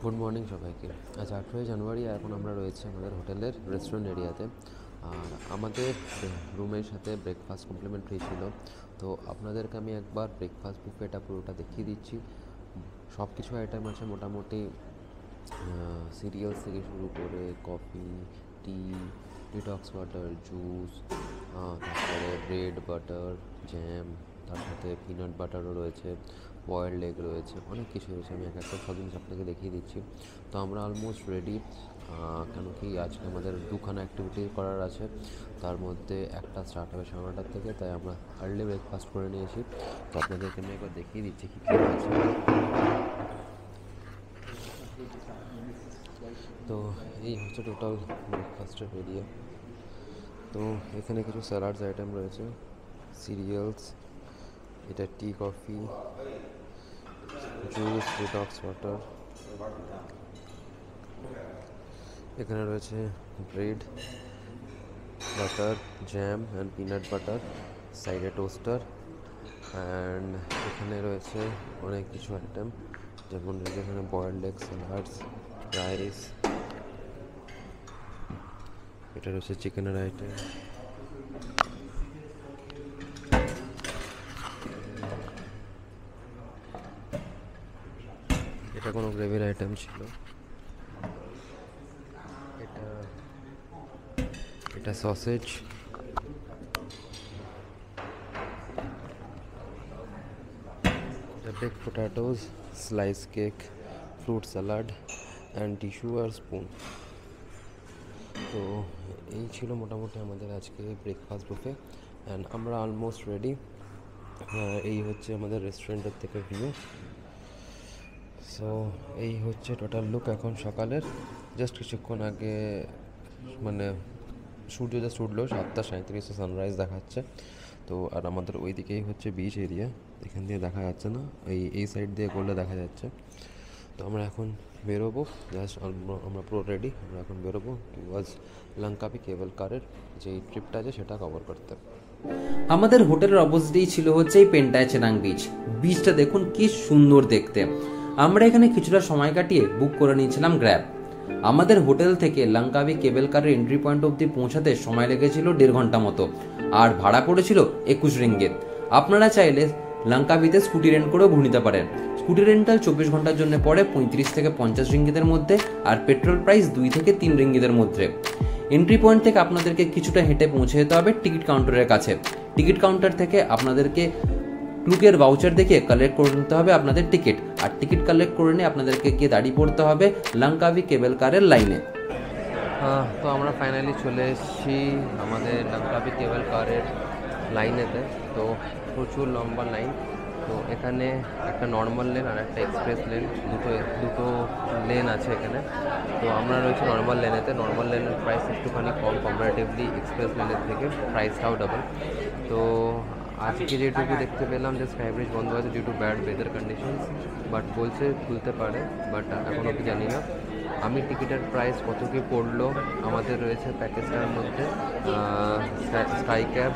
Good morning সবাইকে। আজ 18 জানুয়ারি, এখন আমরা রয়েছে আমাদের হোটেলের রেস্টুরেন্ট এরিয়াতে। আর আমাদের রুমের সাথে ব্রেকফাস্ট কমপ্লিমেন্টারি ছিল। তো আপনাদেরকে আমি একবার ব্রেকফাস্ট বুফেটা পুরোটা দেখিয়ে দিচ্ছি। সব কিছু আইটেম আছে মোটামুটি, সিরিয়ালস থেকে শুরু করে কফি, টি, ডিটক্স ওয়াটার, জুস, তারপরে ব্রেড, বাটার, জ্যাম, তার সাথে পিনাট বাটারও রয়েছে, বয়েলড এগ রয়েছে, অনেক কিছু রয়েছে। আমি এক একটা সব জিনিস আপনাকে দেখিয়ে দিচ্ছি। তো আমরা অলমোস্ট রেডি, কেন কি আজকে আমাদের দুখানা অ্যাক্টিভিটি করার আছে। তার মধ্যে একটা স্টার্ট হবে 9:30 থেকে, তাই আমরা আর্লি ব্রেকফাস্ট করে নিয়েছি। তো আপনাদেরকে আমি একবার দেখিয়ে দিচ্ছি কী কী রয়েছে। তো এই হচ্ছে টোটাল ব্রেকফাস্টের এরিয়া। তো এখানে কিছু স্যালাডস আইটেম রয়েছে, সিরিয়ালস, এটা টি, কফি, জুস, ডিটক্স ওয়াটার, এখানে রয়েছে bread, butter, jam and peanut butter, সাইডে টোস্টার, অ্যান্ড এখানে রয়েছে অনেক কিছু আইটেম, যেমন এখানে বয়েলড এগ, স্যালাডস, রাইস, এটা রয়েছে চিকেনের আইটেম, এটা কোনো গ্রেভির আইটেম ছিল, এটা এটা সসেজ, এটা bake potatoes, slice cake, fruit salad and tissue আর স্পুন। তো এই ছিল মোটামুটি আমাদের আজকে ব্রেকফাস্ট বুফে, অ্যান্ড আমরা অলমোস্ট রেডি। এই হচ্ছে আমাদের রেস্টুরেন্টের থেকে ভিউ। সো এই হচ্ছে টোটাল লুক এখন সকালের। জাস্ট কিছুক্ষণ আগে মানে সূর্য জাস্ট উঠলো, 7:37 সানরাইজ দেখাচ্ছে। তো আর আমাদের ওই দিকেই হচ্ছে বিচ এরিয়া, এখান দিয়ে দেখা যাচ্ছে না, এই সাইড দিয়ে করলে দেখা যাচ্ছে। তো আমরা এখন বেরোবো, জাস্ট আমরা পুরো রেডি, আমরা এখন বেরোবো টুয়ার্ডস লঙ্কাবি কেবল কারের যে ট্রিপটা আছে সেটা কভার করতে। আমাদের হোটেলের অপোজিটেই ছিল হচ্ছে এই পেন্টায় চেনাং বিচ। বিচটা দেখুন কি সুন্দর দেখতে। আমরা এখানে কিছুটা সময় কাটিয়ে বুক করে নিয়েছিলাম গ্র্যাব। আমাদের হোটেল থেকে লঙ্কাবি কেবল কারের এন্ট্রি পয়েন্ট অবধি পৌঁছাতে সময় লেগেছিল 1.5 ঘন্টা মতো, আর ভাড়া পড়েছিল 21 রিঙ্গিত। আপনারা চাইলে লঙ্কাবিতে স্কুটি রেন্ট করেও ঘুরে নিতে পারেন। স্কুটি রেন্টাল 24 ঘন্টার জন্য পড়ে 35 থেকে 50 রিঙ্গিতের মধ্যে, আর পেট্রোল প্রাইস 2 থেকে 3 রিঙ্গিতের মধ্যে। এন্ট্রি পয়েন্ট থেকে আপনাদেরকে কিছুটা হেঁটে পৌঁছে যেতে হবে টিকিট কাউন্টারের কাছে। টিকিট কাউন্টার থেকে আপনাদেরকে ক্লুকের ভাউচার দেখে কালেক্ট করে নিতে হবে আপনাদের টিকিট, আর টিকিট কালেক্ট করে নিয়ে আপনাদেরকে গিয়ে দাঁড়িয়ে পড়তে হবে লঙ্কাবি কেবল কারের লাইনে। তো আমরা ফাইনালি চলে এসেছি আমাদের লঙ্কাবি কেবল কারের লাইনেতে। তো প্রচুর লম্বা লাইন। তো এখানে একটা নর্মাল লেন আর একটা এক্সপ্রেস লেন, দুটো লেন আছে এখানে। তো আমরা রয়েছি নর্মাল লেনেতে। নর্মাল লেনের প্রাইস একটুখানি কম কম্পারেটিভলি এক্সপ্রেস লেনের থেকে, প্রাইসটাও ডাবল। তো আজকে যেটুকু দেখতে পেলাম যে স্কাই ব্রিজ বন্ধ আছে due to bad weather conditions, but বলছে খুলতে পারে, বাট এখনও কি জানি না। আমি টিকিটের প্রাইস কত কী পড়লো, আমাদের রয়েছে প্যাকেজটার মধ্যে স্কাই ক্যাব,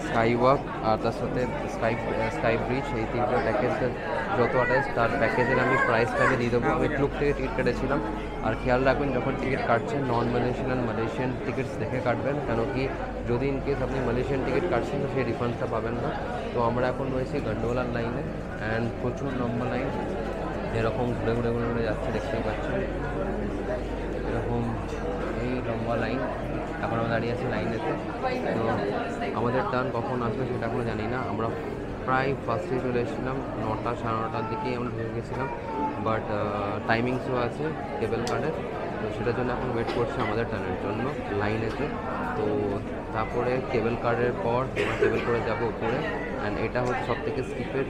স্কাই ওয়াক আর তার সাথে স্কাই ব্রিজ, এই তিনটে প্যাকেজের যত আছে তার প্যাকেজের আমি প্রাইসটা আমি দিয়ে দেবো। আমি ক্লুক থেকে টিকিট কেটেছিলাম। আর খেয়াল রাখবেন যখন টিকিট কাটছেন নন মালয়েশিয়ান মালয়েশিয়ান টিকিটস দেখে কাটবেন, কেন কি যদি ইনকেস আপনি মালয়েশিয়ান টিকিট কাটছেন তো সেই রিফান্ডটা পাবেন না। তো আমরা এখন রয়েছি গন্ডোলার লাইনে, অ্যান্ড প্রচুর লম্বা লাইন, এরকম ঘুরে ঘুরে ঘুরে ঘুরে যাচ্ছে, দেখতেই পাচ্ছেন এরকম এই লম্বা লাইন। এখন আমরা দাঁড়িয়ে আছি লাইনেতে। তো আমাদের টার্ন কখন আসবে সেটা এখনও জানি না। আমরা প্রায় ফার্স্টে চলে এসেছিলাম, 9টা 9:30 দিকেই আমরা ঢুকে গেছিলাম, বাট টাইমিংসও আছে কেবল কারের। তো সেটার জন্য এখন ওয়েট করছি আমাদের টার্নের জন্য লাইনেতে। তো তারপরে কেবল কারের পর আমরা কেবল করে যাবো উপরে, অ্যান্ড এটা হচ্ছে সব থেকে স্টিপের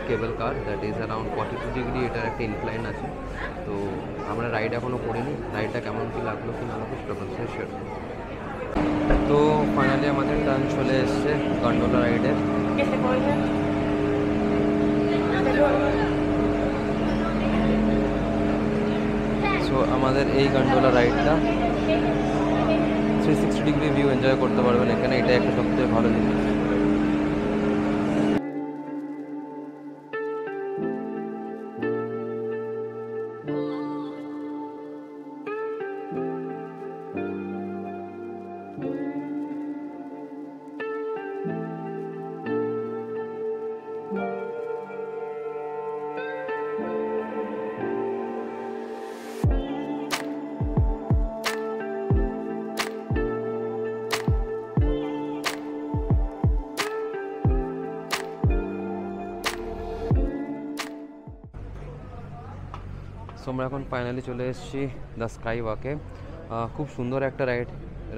কেবল কার, দ্যাট ইজ অ্যারাউন্ড 42 ডিগ্রি, এটার একটা ইনক্লাইন আছে। তো আমরা রাইড এখনও করিনি, রাইডটা কেমন কী লাগলো কি না লাগলো সেটা বলছে শেয়ার। তো ফাইনালি আমাদের টার্ন চলে এসছে গন্ডোলা রাইডের। সো আমাদের এই গন্ডোলা রাইডটা 360 ডিগ্রি ভিউ এনজয় করতে পারবেন এখানে, এটা একটা সবথেকে ভালো জিনিস। আমরা এখন ফাইনালি চলে এসেছি দ্য স্কাই ওয়াকে। খুব সুন্দর একটা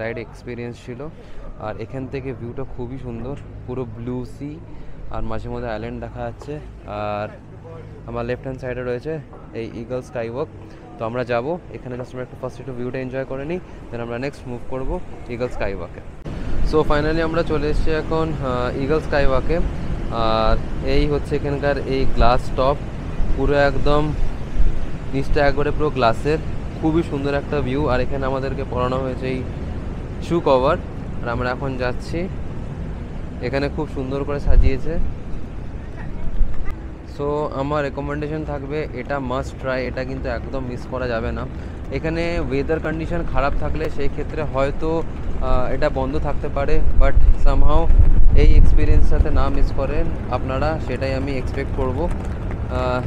রাইড এক্সপিরিয়েন্স ছিল। আর এখান থেকে ভিউটা খুবই সুন্দর, পুরো ব্লু সি আর মাঝে মধ্যে আইল্যান্ড দেখা যাচ্ছে। আর আমার লেফট হ্যান্ড সাইডে রয়েছে এই ইগল স্কাই ওয়াক। তো আমরা যাব এখানে, জাস্ট আমরা একটু ফার্স্ট একটু ভিউটা এনজয় করে নিই, দেন আমরা নেক্সট মুভ করব ইগল স্কাই ওয়াকে। সো ফাইনালি আমরা চলে এসেছি এখন ইগল স্কাই ওয়াকে। আর এই হচ্ছে এখানকার এই গ্লাস টপ, পুরো একদম নিচটা একবারে পুরো গ্লাসের, খুবই সুন্দর একটা ভিউ। আর এখানে আমাদেরকে পরানো হয়েছে এই শু কভার। আর আমরা এখন যাচ্ছি, এখানে খুব সুন্দর করে সাজিয়েছে। সো আমার রেকমেন্ডেশন থাকবে, এটা মাস্ট ট্রাই, এটা কিন্তু একদম মিস করা যাবে না। এখানে ওয়েদার কন্ডিশন খারাপ থাকলে সেই ক্ষেত্রে হয়তো এটা বন্ধ থাকতে পারে, বাট সামহাও এই এক্সপিরিয়েন্স সাথে না মিস করেন আপনারা, সেটাই আমি এক্সপেক্ট করব।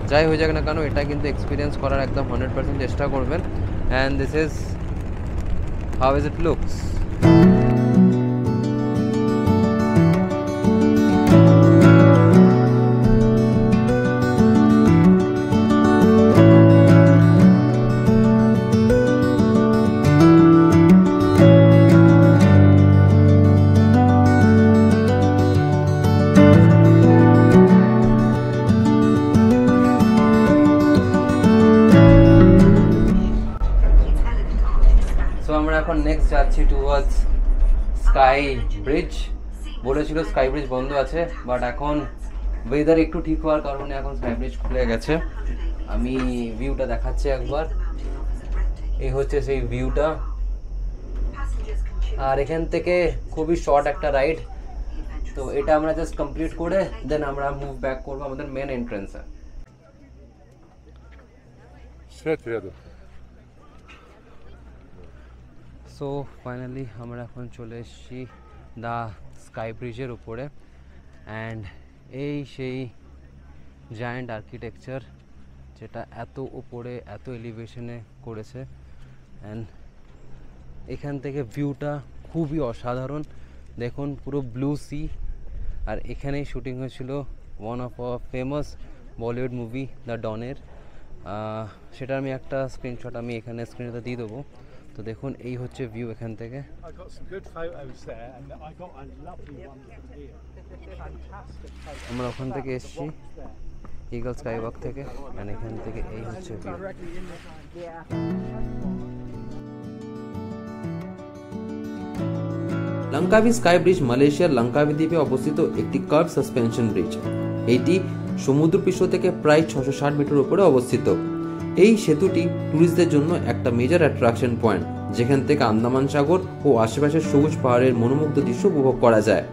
যাই হয়ে যাক না কেন, এটা কিন্তু এক্সপিরিয়েন্স করার একদম 100% চেষ্টা করবেন। And this is how is it looks. আমরা এখন নেক্সট যাচ্ছি টুয়ার্ডস স্কাই ব্রিজ। বলেছিল স্কাই ব্রিজ বন্ধ আছে, বাট এখন ওয়েদার একটু ঠিক হওয়ার কারণে এখন স্কাই ব্রিজ খুলে গেছে। আমি ভিউটা দেখাচ্ছি একবার, এই হচ্ছে সেই ভিউটা। আর এখান থেকে খুবই শর্ট একটা রাইড, তো এটা আমরা জাস্ট কমপ্লিট করে দেন আমরা মুভ ব্যাক করবো আমাদের মেন এন্ট্রেন্সে। সো ফাইনালি আমরা এখন চলে এসেছি দ্য স্কাই ব্রিজের উপরে। অ্যান্ড এই সেই জায়ান্ট আর্কিটেকচার, যেটা এত উপরে এত এলিভেশনে করেছে। অ্যান্ড এখান থেকে ভিউটা খুবই অসাধারণ, দেখুন পুরো ব্লু সি। আর এখানেই শুটিং হয়েছিল one of a famous Bollywood movie the ডনের। সেটা আমি একটা স্ক্রিনশট আমি এখানে স্ক্রিনেতে দিয়ে দেবো। তো দেখুন এই হচ্ছে ভিউ এখান থেকে। আমরা ওখান থেকে এসেছি ইগল স্কাই ওয়াক থেকে, আর এখান থেকে এই হচ্ছে ভিউ। লঙ্কাভি স্কাই ব্রিজ মালয়েশিয়ার লঙ্কাভি দ্বীপে অবস্থিত একটি কার্ভ সাসপেনশন ব্রিজ। এটি সমুদ্রপৃষ্ঠ থেকে প্রায় 660 মিটার উপরে অবস্থিত। এই সেতুটি ট্যুরিস্টদের জন্য একটা মেজর অ্যাট্রাকশন পয়েন্ট, যেখান থেকে আন্দামান সাগর ও আশেপাশের সবুজ পাহাড়ের মনোমুগ্ধ দৃশ্য উপভোগ করা যায়।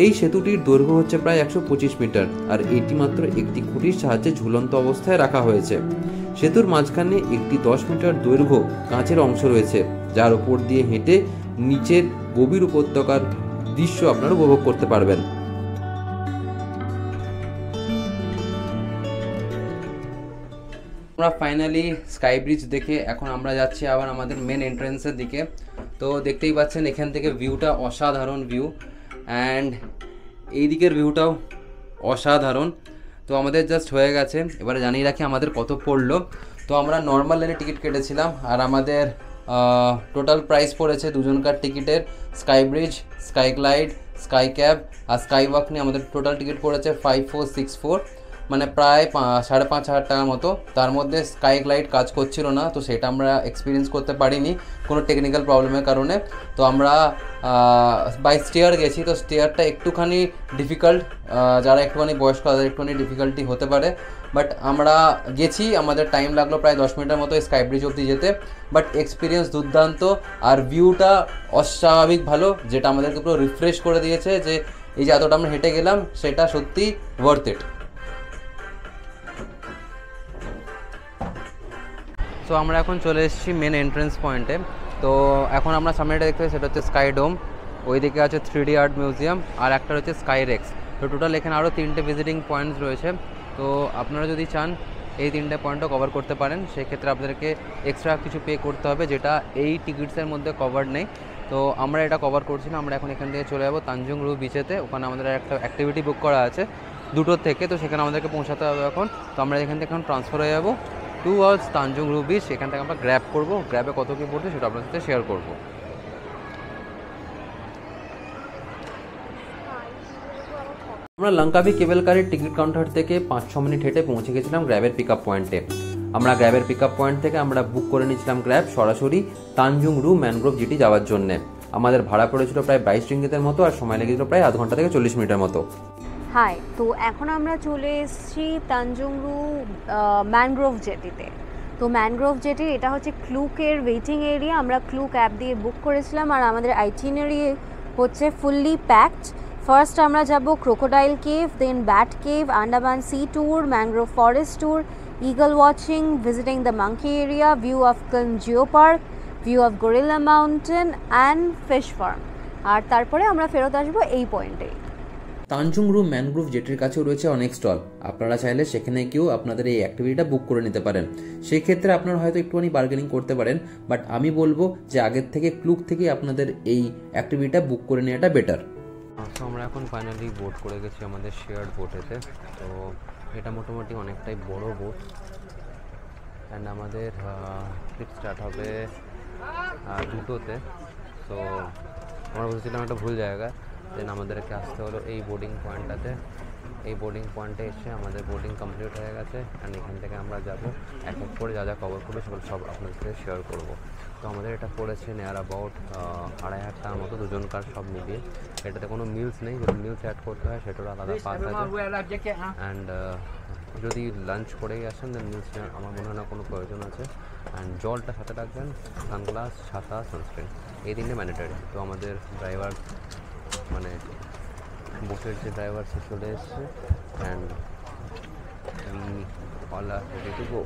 এই সেতুটির দৈর্ঘ্য হচ্ছে প্রায় 125 মিটার, আর এটি মাত্র একটি খুঁটির সাহায্যে ঝুলন্ত অবস্থায় রাখা হয়েছে। সেতুর মাঝখানে একটি 10 মিটার দৈর্ঘ্য কাঁচের অংশ রয়েছে, যার উপর দিয়ে হেঁটে নিচের গভীর উপত্যকার দৃশ্য আপনারা উপভোগ করতে পারবেন। আমরা ফাইনালি স্কাই ব্রিজ দেখে এখন আমরা যাচ্ছি আবার আমাদের মেন এন্ট্রেন্সের দিকে। তো দেখতেই পাচ্ছেন এখান থেকে ভিউটা অসাধারণ ভিউ, অ্যান্ড এই দিকের ভিউটাও অসাধারণ। তো আমাদের জাস্ট হয়ে গেছে, এবারে জানিয়ে রাখি আমাদের কত পড়লো। তো আমরা নর্মাল লেনে টিকিট কেটেছিলাম, আর আমাদের টোটাল প্রাইস পড়েছে দুজনকার টিকিটের sky bridge, sky glide, sky cab আর স্কাই ওয়াক নিয়ে আমাদের টোটাল টিকিট পড়েছে 5464, মানে প্রায় 5,500 টাকার মতো। তার মধ্যে স্কাই গ্লাইড কাজ করছিল না, তো সেটা আমরা এক্সপিরিয়েন্স করতে পারিনি কোনো টেকনিক্যাল প্রবলেমের কারণে। তো আমরা বাই স্টেয়ার গেছি, তো স্টেয়ারটা একটুখানি ডিফিকাল্ট, যারা একটুখানি বয়স্ক তাদের একটুখানি ডিফিকাল্টি হতে পারে। বাট আমরা গেছি, আমাদের টাইম লাগলো প্রায় 10 মিনিটের মতো স্কাই ব্রিজ অবধি যেতে। বাট এক্সপিরিয়েন্স দুর্দান্ত, আর ভিউটা অস্বাভাবিক ভালো, যেটা আমাদেরকে পুরো রিফ্রেশ করে দিয়েছে যে এই যে এতটা আমরা হেঁটে গেলাম সেটা সত্যি ওয়ার্থ ইট। সো আমরা এখন চলে এসেছি মেন এন্ট্রেন্স পয়েন্টে। তো এখন আমরা সামনে এটা দেখতে পাই, সেটা হচ্ছে স্কাই ডোম, ওইদিকে আছে 3D আর্ট মিউজিয়াম, আর একটা হচ্ছে স্কাই রেক্স। তো টোটাল এখানে আরও 3টে ভিজিটিং পয়েন্টস রয়েছে। তো আপনারা যদি চান এই 3টে পয়েন্টও কভার করতে পারেন, সেক্ষেত্রে আপনাদেরকে এক্সট্রা কিছু পে করতে হবে, যেটা এই টিকিটসের মধ্যে কভার নেই। তো আমরা এটা কভার করছি না, আমরা এখন এখান থেকে চলে যাবো তানজুং রু বিচেতে। ওখানে আমাদের একটা অ্যাক্টিভিটি বুক করা আছে 2টোর থেকে, তো সেখানে আমাদেরকে পৌঁছাতে হবে এখন। তো আমরা এখান থেকে এখন ট্রান্সফার হয়ে যাবো টুয়ার্ডস তানজুংরু বিচ। এখান থেকে আমরা গ্র্যাব করবো, গ্র্যাবে কত কি পড়ছে সেটা আপনার সাথে শেয়ার করবো। আমরা লঙ্কাবি কেবল কারের টিকিট কাউন্টার থেকে 5-6 মিনিট হেঁটে পৌঁছে গেছিলাম গ্র্যাবের পিক আপ পয়েন্টে। আমরা গ্র্যাবের পিক আপ পয়েন্ট থেকে আমরা বুক করে নিয়েছিলাম গ্র্যাব সরাসরি তানজুংরু ম্যানগ্রোভ জিটি যাওয়ার জন্য। আমাদের ভাড়া পড়েছিল প্রায় 22 রিঙ্গিতের মতো, আর সময় লেগেছিল প্রায় আধ ঘন্টা থেকে 40 মিনিটের মতো। হাই, তো এখন আমরা চলে এসেছি তানজুংরু ম্যানগ্রোভ জেটিতে। তো ম্যানগ্রোভ জেটি এটা হচ্ছে ক্লুকের ওয়েটিং এরিয়া। আমরা ক্লুক অ্যাপ দিয়ে বুক করেছিলাম, আর আমাদের আইটিনারি হচ্ছে ফুললি প্যাকড। ফার্স্ট আমরা যাব crocodile cave, then bat cave, Andaman sea tour, mangrove forest tour, eagle watching, visiting the monkey area, view of Kiln Geo Park, view of Gorilla Mountain and fish farm। আর তারপরে আমরা ফেরত আসবো এই পয়েন্টে। তানজুংরু mangrove জেটির কাছেও রয়েছে অনেক স্টল, আপনারা চাইলে সেখানে গিয়েও আপনাদের এই অ্যাক্টিভিটিটা বুক করে নিতে পারেন। সেই ক্ষেত্রে আপনারা হয়তো একটুখানি বার্গেনিং করতে পারেন, বাট আমি বলবো যে আগের থেকে ক্লুক থেকে আপনাদের এই অ্যাক্টিভিটিটা বুক করে নেওয়াটা বেটার। তো আমরা এখন ফাইনালি বোট করে গেছি আমাদের শেয়ার্ড বোটেতে। তো এটা মোটামুটি অনেকটাই বড় বোট, অ্যান্ড আমাদের ট্রিপ স্টার্ট হবে 2টোতে। তো আমরা বসেছিলাম একটা ভুল জায়গা, দেন আমাদেরকে আসতে হলো এই বোর্ডিং পয়েন্টটাতে। এই বোর্ডিং পয়েন্টে এসে আমাদের বোর্ডিং কমপ্লিট হয়ে গেছে, অ্যান্ড এখান থেকে আমরা যাব এক এক করে যা যা কভার করবো সেগুলো সব আপনাদের সাথে শেয়ার করবো। তো আমাদের এটা পড়েছে নিয়ার অ্যাবাউট 2500 টাকার মতো দুজনকার সব মিলিয়ে। এটাতে কোনো মিলস নেই, যদি মিলস অ্যাড করতে হয় সেটারও আলাদা পাস আছে, অ্যান্ড যদি লাঞ্চ করেই আসেন দেন মিলস আমার মনে হয় না কোনো প্রয়োজন আছে। অ্যান্ড জলটা সাথে রাখবেন, সানগ্লাস, ছাতা, সানস্ক্রিন, এই তিনটে ম্যান্ডেটারি। তো আমাদের ড্রাইভার মানে বোটের যে ড্রাইভার সে চলে এসছে, and we all are ready to go.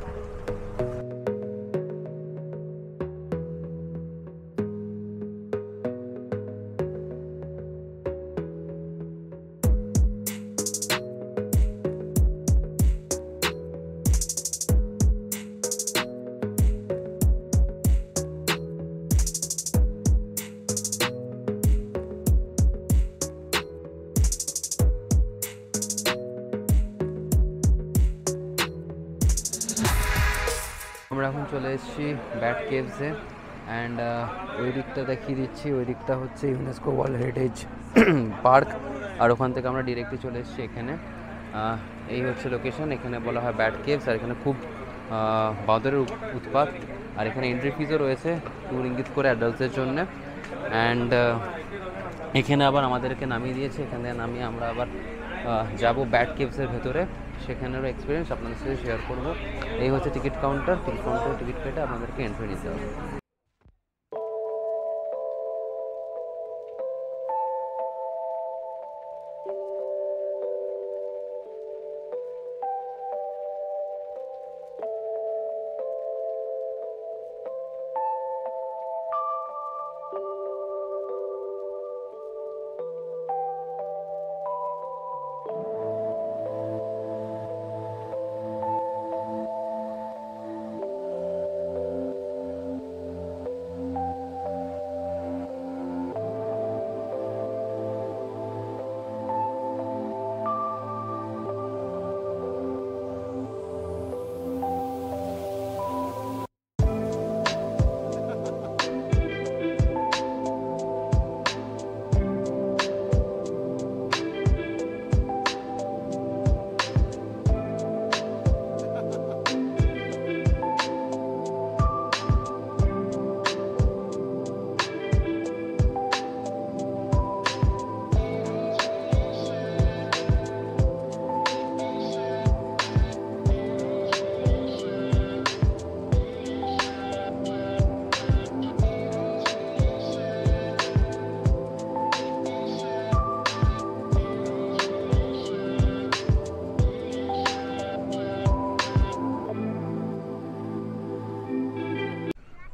আমরা এখন চলে এসেছি ব্যাট কেভসে, অ্যান্ড ওই দিকটা দেখিয়ে দিচ্ছি। ওই দিকটা হচ্ছে ইউনেস্কো ওয়ার্ল্ড হেরিটেজ পার্ক, আর ওখান থেকে আমরা ডিরেক্টলি চলে এসেছি এখানে। এই হচ্ছে লোকেশন, এখানে বলা হয় ব্যাট কেভস, আর এখানে খুব বাঁদরের উৎপাত। আর এখানে এন্ট্রি ফিজও রয়েছে 2 রিঙ্গিত করে অ্যাডাল্টসের জন্য। অ্যান্ড এখানে আবার আমাদেরকে নামিয়ে দিয়েছে, এখানে নামিয়ে আমরা আবার যাব ব্যাট কেভসের ভেতরে, সেখানেরও এক্সপিরিয়েন্স আপনাদের সাথে শেয়ার করবো। এই হচ্ছে টিকিট কাউন্টার, টিকিট কাউন্টারে টিকিট কেটে আপনাদেরকে এন্ট্রি নিতে হবে।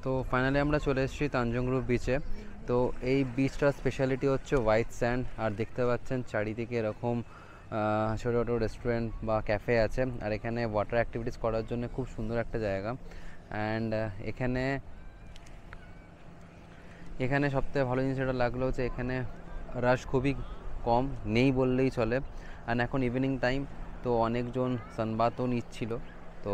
তো ফাইনালি আমরা চলে এসেছি তানজুংরু বিচে। তো এই বিচটার স্পেশালিটি হচ্ছে হোয়াইট স্যান্ড, আর দেখতে পাচ্ছেন চারিদিকে এরকম ছোটো ছোটো রেস্টুরেন্ট বা ক্যাফে আছে, আর এখানে ওয়াটার অ্যাক্টিভিটিস করার জন্য খুব সুন্দর একটা জায়গা। অ্যান্ড এখানে সবথেকে ভালো জিনিস যেটা লাগলো যে এখানে রাশ খুবই কম, নেই বললেই চলে। অ্যান্ড এখন ইভিনিং টাইম, তো অনেকজন সানবাতও নিচ্ছিল। তো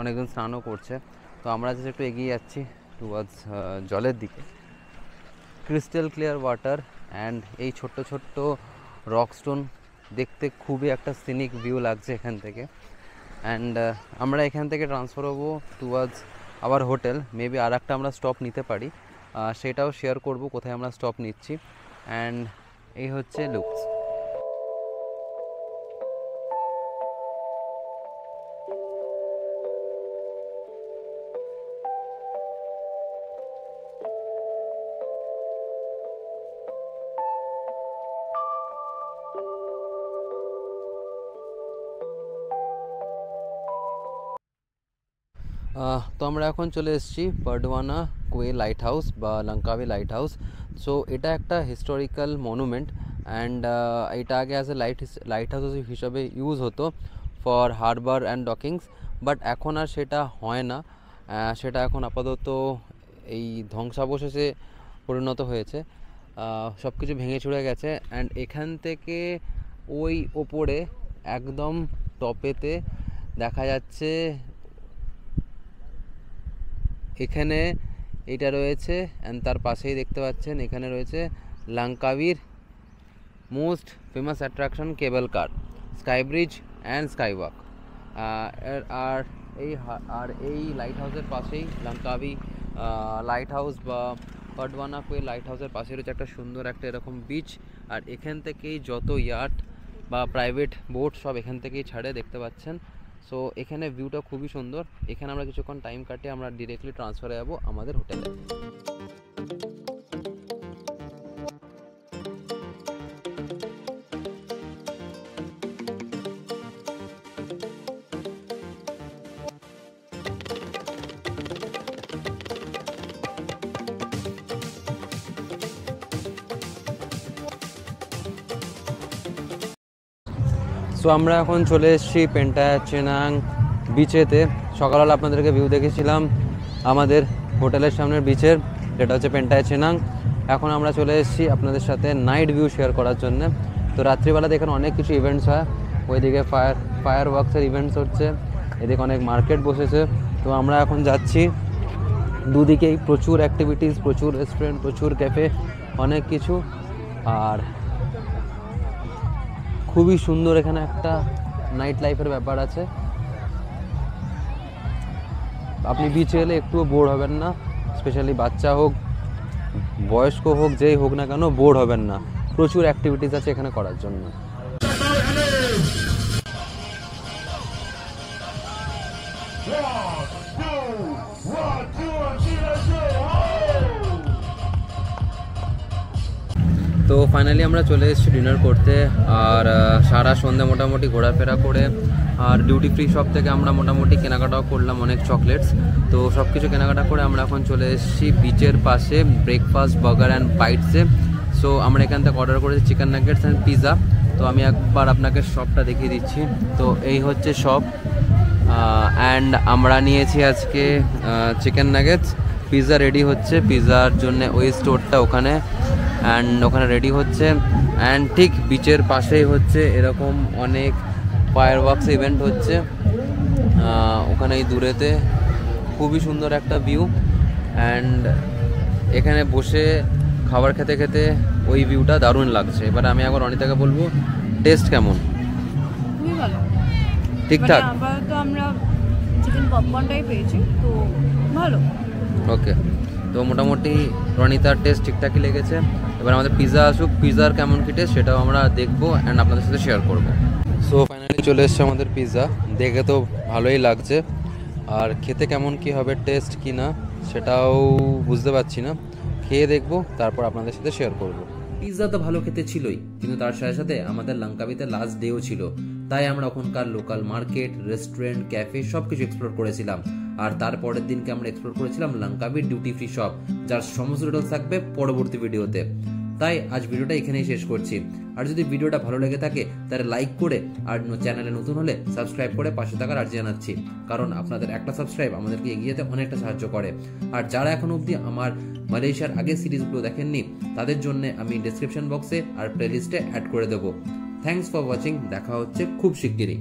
অনেকজন স্নানও করছে। তো আমরা জাস্ট একটু এগিয়ে যাচ্ছি টুয়ার্ডস জলের দিকে। ক্রিস্টাল ক্লিয়ার ওয়াটার অ্যান্ড এই ছোট্ট ছোট্ট রকস্টোন দেখতে খুবই একটা সিনিক ভিউ লাগছে এখান থেকে। অ্যান্ড আমরা এখান থেকে ট্রান্সফার হবো টুয়ার্ডস আওয়ার হোটেল। মেবি আর একটা আমরা স্টপ নিতে পারি, সেটাও শেয়ার করব কোথায় আমরা স্টপ নিচ্ছি। অ্যান্ড এই হচ্ছে লুকস। তো আমরা এখন চলে এসেছি বার্ডওয়ানা কোয়ে লাইট হাউস বা লঙ্কাবি লাইট হাউস। সো এটা একটা হিস্টোরিক্যাল মনুমেন্ট অ্যান্ড এটা আগে অ্যাজ এ লাইট হাউস হিসাবে ইউজ হতো ফর হারবার অ্যান্ড ডকিংস, বাট এখন আর সেটা হয় না। সেটা এখন আপাতত এই ধ্বংসাবশেষে পরিণত হয়েছে, সব কিছু ভেঙে চুরে গেছে। অ্যান্ড এখান থেকে ওই ওপরে একদম টপেতে দেখা যাচ্ছে, এখানে এটা রয়েছে অ্যান্ড তার পাশেই দেখতে পাচ্ছেন এখানে রয়েছে লঙ্কাবির most famous attraction cable car, sky bridge and sky walk. আর এই লাইট হাউসের পাশেই লঙ্কাবি লাইট হাউস বা বার্ডওয়ানা কোয়ে লাইট হাউসের পাশে রয়েছে একটা সুন্দর একটা এরকম বিচ। আর এখান থেকেই যত ইয়াট বা প্রাইভেট বোট সব এখান থেকেই ছাড়ে, দেখতে পাচ্ছেন। সো এখানে ভিউটা খুবই সুন্দর। এখানে আমরা কিছুক্ষণ টাইম কাটিয়ে আমরা ডিরেক্টলি ট্রান্সফারে যাবো আমাদের হোটেলে। সো আমরা এখন চলে এসেছি পেন্টায়া চেনাং বিচেতে। সকালবেলা আপনাদেরকে ভিউ দেখেছিলাম আমাদের হোটেলের সামনের বিচের, যেটা হচ্ছে পেন্টায়া চেনাং। এখন আমরা চলে এসেছি আপনাদের সাথে নাইট ভিউ শেয়ার করার জন্য। তো রাত্রিবেলাতে এখানে অনেক কিছু ইভেন্টস হয়, ওইদিকে ফায়ার ওয়ার্কসের ইভেন্টস হচ্ছে, এদিকে অনেক মার্কেট বসেছে। তো আমরা এখন যাচ্ছি, দুদিকেই প্রচুর অ্যাক্টিভিটিস, প্রচুর রেস্টুরেন্ট, প্রচুর ক্যাফে, অনেক কিছু। আর খুবই সুন্দর এখানে একটা নাইট লাইফের ব্যাপার আছে। আপনি বিচে এলে একটুও বোর হবেন না, স্পেশালি বাচ্চা হোক বয়স্ক হোক যেই হোক না কেন, বোর হবেন না। প্রচুর অ্যাক্টিভিটিস আছে এখানে করার জন্য। তো ফাইনালি আমরা চলে এসেছি ডিনার করতে। আর সারা সন্ধ্যে মোটামুটি ঘোরাফেরা করে আর ডিউটি ফ্রি শপ থেকে আমরা মোটামুটি কেনাকাটাও করলাম, অনেক চকলেটস। তো সব কিছু কেনাকাটা করে আমরা এখন চলে এসেছি বিচের পাশে ব্রেকফাস্ট বার্গার অ্যান্ড বাইটসে। সো আমরা এখান থেকে অর্ডার করেছি চিকেন নাগেটস অ্যান্ড পিৎজা। তো আমি একবার আপনাকে শপটা দেখিয়ে দিচ্ছি। তো এই হচ্ছে শপ অ্যান্ড আমরা নিয়েছি আজকে চিকেন নাগেটস। পিৎজা রেডি হচ্ছে, পিৎজার জন্য ওই স্টোরটা ওখানে, অ্যান্ড ওখানে রেডি হচ্ছে। অ্যান্ড ঠিক বিচের পাশেই হচ্ছে এরকম অনেক ফায়ার ওয়ার্কস ইভেন্ট হচ্ছে ওখানে এই দূরেতে। খুবই সুন্দর একটা ভিউ, অ্যান্ড এখানে বসে খাবার খেতে খেতে ওই ভিউটা দারুণ লাগছে। এবার আমি একবার অনিতাকে বলবো টেস্ট কেমন। খুবই ভালো, ঠিকঠাক। আপাতত আমরা চিকেন পপকর্নটাই পেয়েছি, তো ভালো। ওকে, তো মোটামুটি রনিতার টেস্ট ঠিকঠাকই লেগেছে। এবার আমাদের পিৎজা আসুক, পিৎজার কেমন কী টেস্ট সেটাও আমরা দেখবো অ্যান্ড আপনাদের সাথে শেয়ার করবো। সো ফাইনালি চলে এসছে আমাদের পিৎজা। দেখে তো ভালোই লাগছে, আর খেতে কেমন কি হবে, টেস্ট কি না সেটাও বুঝতে পারছি না। খেয়ে দেখবো, তারপর আপনাদের সাথে শেয়ার করবো। পিৎজা তো ভালো খেতে ছিলই, কিন্তু তার সাথে সাথে আমাদের লঙ্কাবিতে লাস্ট ডেও ছিল, তাই আমরা ওখানকার লোকাল মার্কেট, রেস্টুরেন্ট, ক্যাফে সবকিছু এক্সপ্লোর করেছিলাম। আর তারপরের দিনকে আমরা এক্সপ্লোর করেছিলাম লঙ্কাবির ডিউটি ফ্রি শপ, যার সমস্ত ডিটেলস থাকবে পরবর্তী ভিডিওতে। তাই আজ ভিডিওটা এখানেই শেষ করছি। আর যদি ভিডিওটা ভালো লেগে থাকে তাহলে লাইক করে, আর চ্যানেলে নতুন হলে সাবস্ক্রাইব করে পাশে থাকার আর্জি জানাচ্ছি, কারণ আপনাদের একটা সাবস্ক্রাইব আমাদেরকে এগিয়ে যেতে অনেকটা সাহায্য করে। আর যারা এখন অবধি আমার মালয়েশিয়ার আগের সিরিজগুলো দেখেননি, তাদের জন্য আমি ডেসক্রিপশন বক্সে আর প্লেলিস্টে অ্যাড করে দেবো। থ্যাঙ্কস ফর ওয়াচিং, দেখা হচ্ছে খুব শিগগিরই।